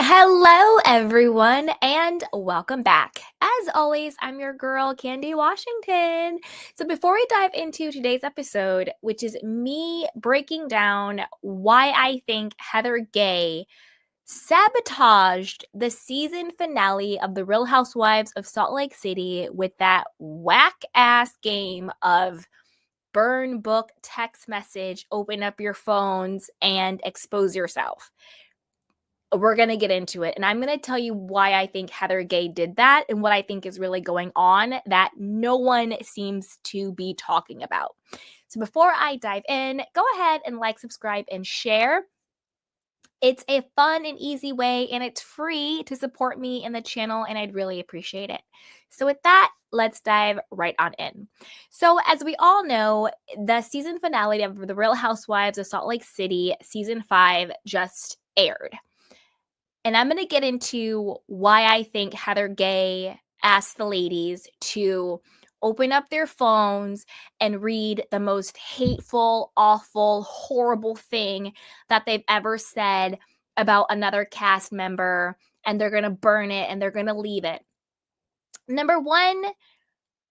Hello, everyone, and welcome back. As always, I'm your girl, Candy Washington. So, before we dive into today's episode, which is me breaking down why I think Heather Gay sabotaged the season finale of The Real Housewives of Salt Lake City with that whack ass game of burn book, text message, open up your phones, and expose yourself. We're going to get into it. And I'm going to tell you why I think Heather Gay did that and what I think is really going on that no one seems to be talking about. So before I dive in, go ahead and like, subscribe, and share. It's a fun and easy way, and it's free to support me in the channel, and I'd really appreciate it. So with that, let's dive right on in. So as we all know, the season finale of The Real Housewives of Salt Lake City, season 5, just aired. And I'm going to get into why I think Heather Gay asked the ladies to open up their phones and read the most hateful, awful, horrible thing that they've ever said about another cast member, and they're going to burn it and they're going to leave it. Number one,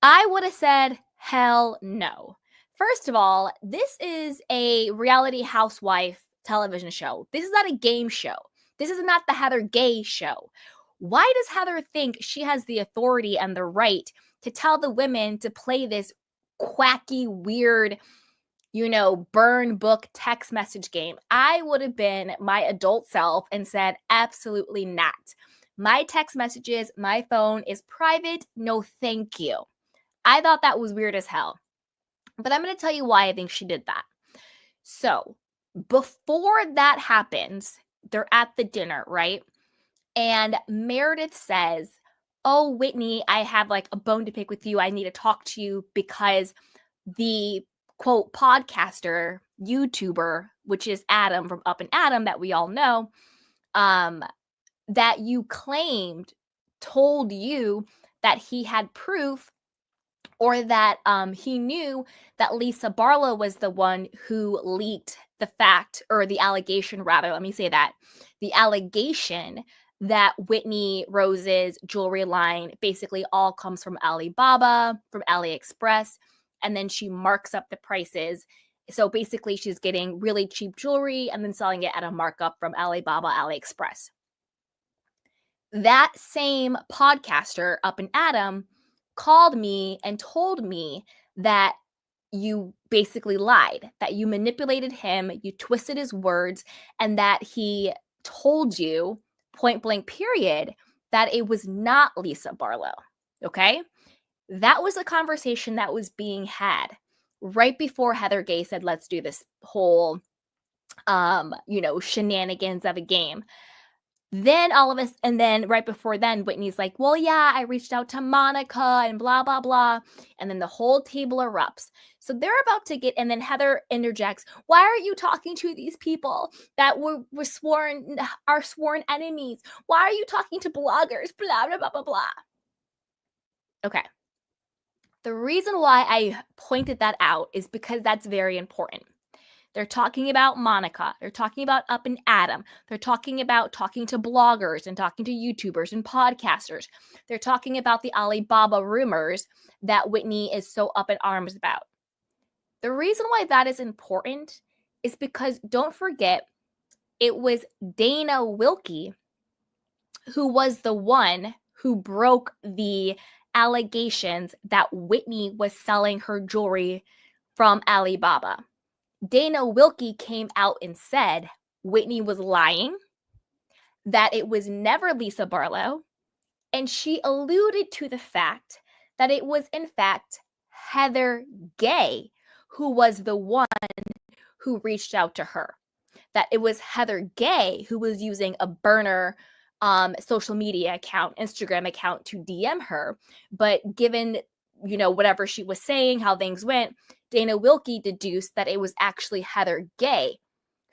I would have said, hell no. First of all, this is a reality housewife television show. This is not a game show. This is not the Heather Gay show. Why does Heather think she has the authority and the right to tell the women to play this quacky, weird, burn book text message game? I would have been my adult self and said, absolutely not. My text messages, my phone is private. No, thank you. I thought that was weird as hell. But I'm going to tell you why I think she did that. So before that happens, they're at the dinner, right? And Meredith says, oh, Whitney, I have like a bone to pick with you. I need to talk to you because the quote podcaster, YouTuber, which is Adam from Up and Adam that we all know, that you claimed told you that he had proof or that he knew that Lisa Barlow was the one who leaked the fact, or the allegation rather, let me say that, the allegation that Whitney Rose's jewelry line basically all comes from Alibaba, from AliExpress, and then she marks up the prices. So basically she's getting really cheap jewelry and then selling it at a markup from Alibaba, AliExpress. That same podcaster, Up and Adam, called me and told me that you basically lied, that you manipulated him, you twisted his words, and that he told you, point blank period, that it was not Lisa Barlow, okay? That was a conversation that was being had right before Heather Gay said, let's do this whole, shenanigans of a game. Then all of us, and then right before then, Whitney's like, well, yeah, I reached out to Monica and blah, blah, blah. And then the whole table erupts. So they're about to get, and then Heather interjects, why are you talking to these people that are sworn enemies? Why are you talking to bloggers? Blah, blah, blah, blah, blah. Okay. The reason why I pointed that out is because that's very important. They're talking about Monica. They're talking about Up and Adam. They're talking about talking to bloggers and talking to YouTubers and podcasters. They're talking about the Alibaba rumors that Whitney is so up in arms about. The reason why that is important is because don't forget, it was Dana Wilkie who was the one who broke the allegations that Whitney was selling her jewelry from Alibaba. Dana Wilkie came out and said Whitney was lying, that it was never Lisa Barlow, and she alluded to the fact that it was, in fact, Heather Gay who was the one who reached out to her, that it was Heather Gay who was using a burner social media account, Instagram account, to DM her. But given, whatever she was saying, how things went, Dana Wilkie deduced that it was actually Heather Gay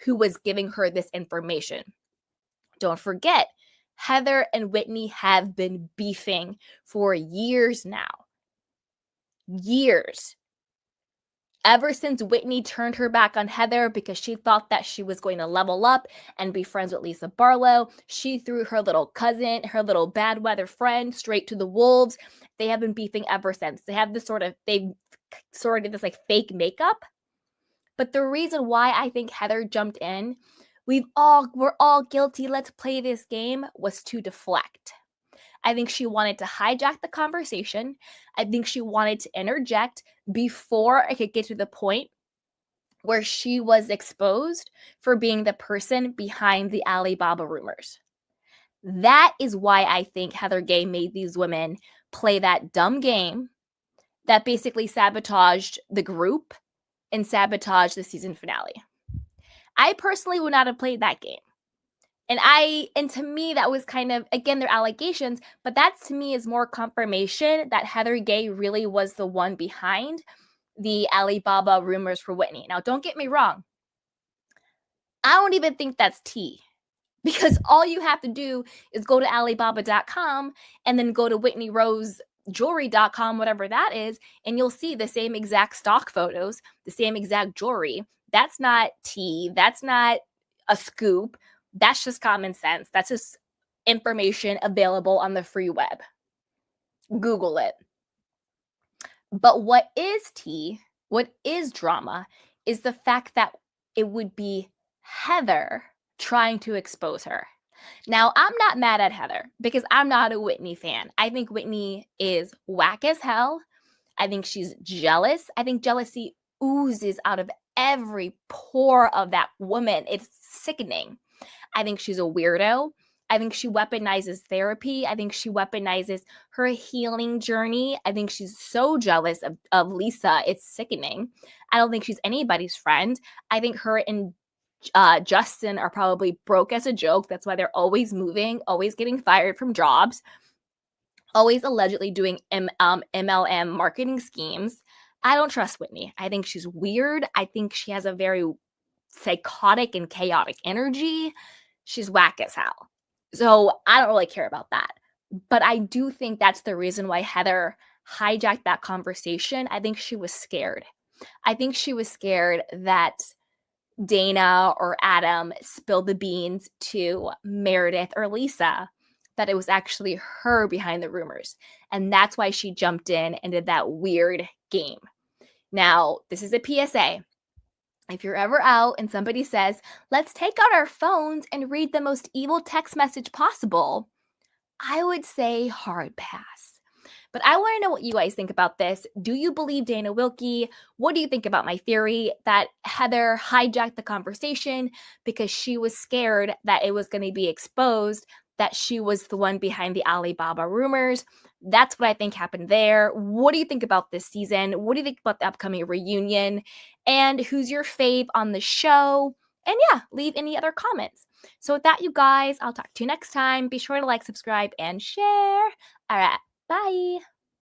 who was giving her this information. Don't forget, Heather and Whitney have been beefing for years now. Years. Ever since Whitney turned her back on Heather because she thought that she was going to level up and be friends with Lisa Barlow, she threw her little cousin, her little bad weather friend, straight to the wolves. They have been beefing ever since. They have they've sort of this like fake makeup. But the reason why I think Heather jumped in, we're all guilty, let's play this game, was to deflect. I think she wanted to hijack the conversation. I think she wanted to interject before I could get to the point where she was exposed for being the person behind the Alibaba rumors. That is why I think Heather Gay made these women play that dumb game that basically sabotaged the group and sabotaged the season finale. I personally would not have played that game. And to me, that was kind of, again, their allegations, but that to me is more confirmation that Heather Gay really was the one behind the Alibaba rumors for Whitney. Now, don't get me wrong. I don't even think that's tea, because all you have to do is go to Alibaba.com and then go to WhitneyRoseJewelry.com, whatever that is, and you'll see the same exact stock photos, the same exact jewelry. That's not tea. That's not a scoop. That's just common sense. That's just information available on the free web. Google it. But what is tea, what is drama, is the fact that it would be Heather trying to expose her. Now, I'm not mad at Heather because I'm not a Whitney fan. I think Whitney is whack as hell. I think she's jealous. I think jealousy oozes out of every pore of that woman. It's sickening. I think she's a weirdo. I think she weaponizes therapy. I think she weaponizes her healing journey. I think she's so jealous of Lisa. It's sickening. I don't think she's anybody's friend. I think her and Justin are probably broke as a joke. That's why they're always moving, always getting fired from jobs, always allegedly doing MLM marketing schemes. I don't trust Whitney. I think she's weird. I think she has a very psychotic and chaotic energy. She's whack as hell. So I don't really care about that. But I do think that's the reason why Heather hijacked that conversation. I think she was scared. I think she was scared that Dana or Adam spilled the beans to Meredith or Lisa, that it was actually her behind the rumors. And that's why she jumped in and did that weird game. Now, this is a PSA. If you're ever out and somebody says, let's take out our phones and read the most evil text message possible, I would say hard pass. But I want to know what you guys think about this. Do you believe Dana Wilkie? What do you think about my theory that Heather hijacked the conversation because she was scared that it was going to be exposed that she was the one behind the Alibaba rumors? That's what I think happened there. What do you think about this season? What do you think about the upcoming reunion? And who's your fave on the show? And yeah, leave any other comments. So with that, you guys, I'll talk to you next time. Be sure to like, subscribe, and share. All right, bye.